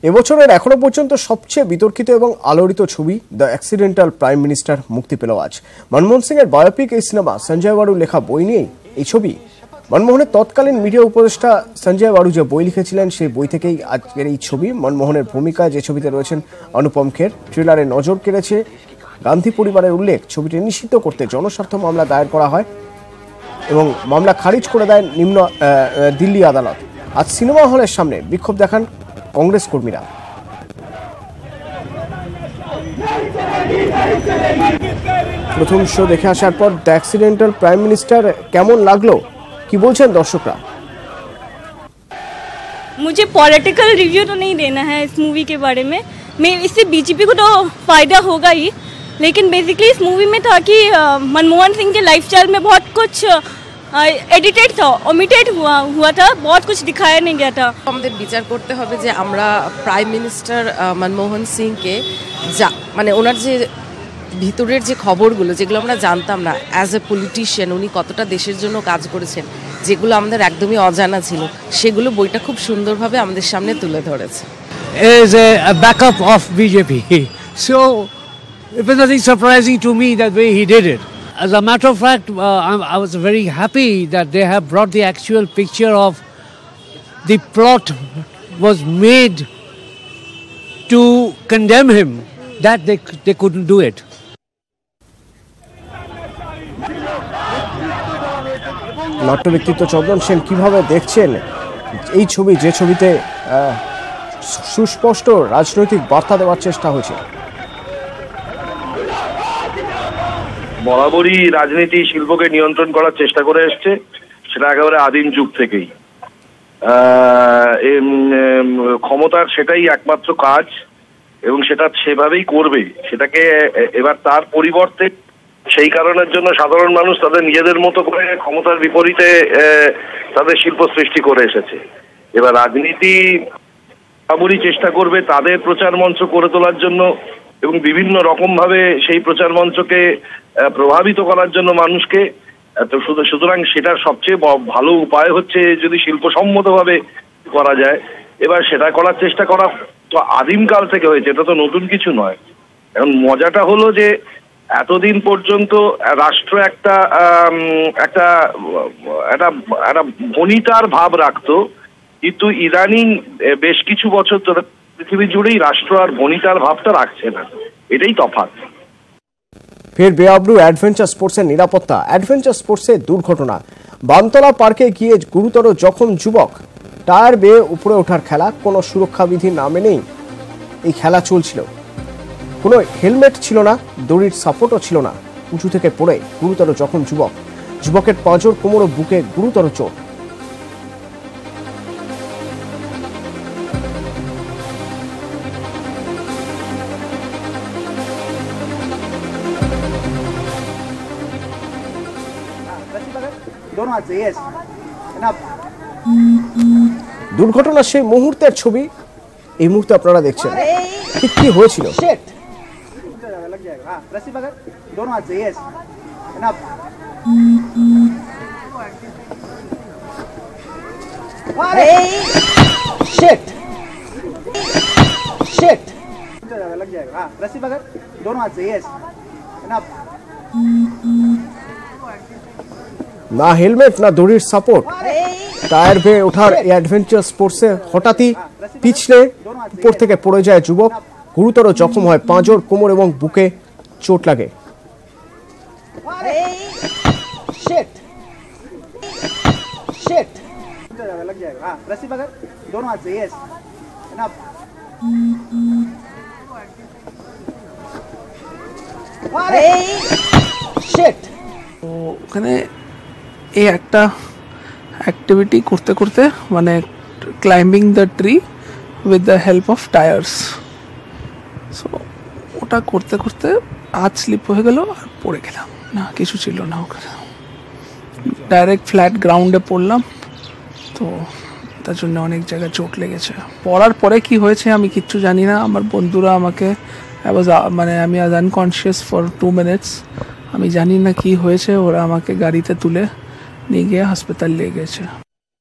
এবছরের এখনো পর্যন্ত সবচেয়ে বিতর্কিত এবং আলোড়িত ছবি দ্য অ্যাক্সিডেন্টাল প্রাইম মিনিস্টার মুক্তি পেল আজ। মনমোহন সিং এর বায়োপিক এই সিনেমা সঞ্জয় বারু লেখা বই নিয়েই এই ছবি। মনমোহনের তৎকালীন মিডিয়া উপদেষ্টা সঞ্জয় বারু যে বই লিখেছিলেন সেই বই থেকেই আজকের এই ছবি। মনমোহনের ভূমিকায় যে ছবিতে রয়েছেন অনুপম খের। ট্রেলারে নজর কেড়েছে গান্ধী পরিবারের উল্লেখ। ছবিটি নিষিদ্ধ করতে জনস্বার্থ মামলা দায়ের করা হয় এবং মামলা খারিজ করে দেয় দিল্লি আদালত। আজ সিনেমা হলের সামনে বিক্ষোভ দেখান কংগ্রেস কর্মীরা। প্রথম শো দেখে আসার পর দ্য অ্যাক্সিডেন্টাল প্রাইম মিনিস্টার কেমন লাগলো, কি বলছেন দর্শকরা? मुझे पॉलिटिकल रिव्यू तो नहीं देना है इस मूवी के बारे में। मैं इससे बीजेपी को तो फ़ायदा होगा ही, लेकिन बेसिकली इस मूवी में था कि मनमोहन सिंह के लाइफस्टाइल में बहुत कुछ एडिटेड था, ओमिटेड हुआ था, बहुत कुछ दिखाया नहीं गया था। আমাদের বিচার করতে হবে যে আমরা প্রাইম মিনিস্টার মনমোহন সিংকে মানে ওনার যে ভিতরের যে খবরগুলো যেগুলো আমরা জানতাম না, অ্যাজ এ পলিটিশিয়ান উনি কতটা দেশের জন্য কাজ করেছেন, যেগুলো আমাদের একদমই অজানা ছিল, সেগুলো বইটা খুব সুন্দরভাবে আমাদের সামনে তুলে ধরেছে। Is a backup of BJP, so it was nothing surprising to me that way he did it. As a matter of fact, I was very happy that they have brought the actual picture of the plot was made to condemn him, that they couldn't do it. নাট্য ব্যক্তিত্ব চন্দন সেন কিভাবে দেখছেন এই ছবি, যে ছবিতে সুস্পষ্ট রাজনৈতিক বার্তা দেওয়ার চেষ্টা হয়েছে? বরাবরই রাজনীতি শিল্পকে নিয়ন্ত্রণ করার চেষ্টা করে এসছে, সেটা একেবারে আদিম যুগ থেকেই। ক্ষমতার সেটাই একমাত্র কাজ এবং সেটা সেভাবেই করবে। সেটাকে এবার তার পরিবর্তে সেই কারণের জন্য সাধারণ মানুষ তাদের নিজেদের মতো করে ক্ষমতার বিপরীতে তাদের শিল্প সৃষ্টি করে এসেছে। এবার রাজনীতি বরাবরই চেষ্টা করবে তাদের প্রচার মঞ্চ করে তোলার জন্য এবং বিভিন্ন রকম ভাবে সেই প্রচার মঞ্চকে প্রভাবিত করার জন্য মানুষকে। সুতরাং সেটার সবচেয়ে ভালো উপায় হচ্ছে যদি শিল্পসম্মতভাবে করা যায়। এবার সেটা করার চেষ্টা করা তো আদিমকাল থেকে হয়েছে, এটা তো নতুন কিছু নয়। এখন মজাটা হলো যে এতদিন পর্যন্ত রাষ্ট্র একটা একটা একটা একটা ভনিতার ভাব রাখতো, কিন্তু ইদানিং বেশ কিছু বছর ধরে পৃথিবী জুড়েই রাষ্ট্র আর ভনিতার ভাবটা রাখছে না, এটাই তফাৎ। ফের বেআব্রু অ্যাডভেঞ্চার স্পোর্টসের নিরাপত্তা। অ্যাডভেঞ্চার স্পোর্টসের দুর্ঘটনা। বানতলা পার্কে গিয়ে গুরুতর জখম যুবক। টায়ার বেয়ে উপরে ওঠার খেলা, কোনো সুরক্ষা বিধি না মেনেই এই খেলা চলছিল। কোনো হেলমেট ছিল না, দড়ির সাপোর্টও ছিল না। উঁচু থেকে পড়ে গুরুতর জখম যুবক। যুবকের পাঁজর, কোমর ও বুকে গুরুতর চোট। দুর্ঘটনার সেই মুহূর্তের ছবি এই মুহূর্তে আপনারা দেখছেন। ঠিক কি হয়েছিল? না হেলমেট, না দড়ির সাপোর্ট, টায়ার বেয়ে ওঠার এই অ্যাডভেঞ্চার স্পোর্টসে হঠাৎই পিছলে উপর থেকে পড়ে যায় যুবক। গুরুতর জখম হয়, পাঁজর, কোমর এবং বুকে চোট লাগে। ওখানে এই একটা অ্যাক্টিভিটি করতে করতে মানে climbing the tree with the help of tyres, so ওটা করতে করতে হাত স্লিপ হয়ে গেল আর পড়ে গেলাম। না কিছু ছিল না ওখানে, ডাইরেক্ট ফ্ল্যাট গ্রাউন্ডে পড়লাম, তো তার জন্য অনেক জায়গায় চোট লেগেছে। পড়ার পরে কি হয়েছে আমি কিচ্ছু জানি না। আমার বন্ধুরা আমাকে আমি আজ আনকনশিয়াস ফর 2 minutes, আমি জানি না কি হয়েছে। ওরা আমাকে গাড়িতে তুলে নিয়ে গিয়ে হাসপাতাল নিয়ে গেছে।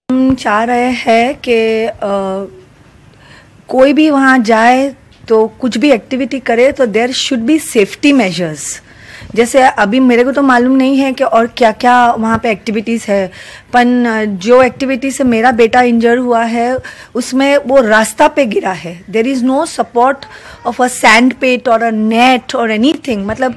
हम चाह रहे हैं कि कोई भी वहाँ जाए तो कुछ भी एक्टिविटी करे तो there should be safety measures. जैसे अभी मेरे को तो मालूम नहीं है कि और क्या क्या वहाँ पे एक्टिविटीज़ है, पर जो एक्टिविटी से मेरा बेटा इंजर हुआ है उसमें वो रास्ता पे गिरा है। There is no support of a sand pit और अ नेट और एनीथिंग, मतलब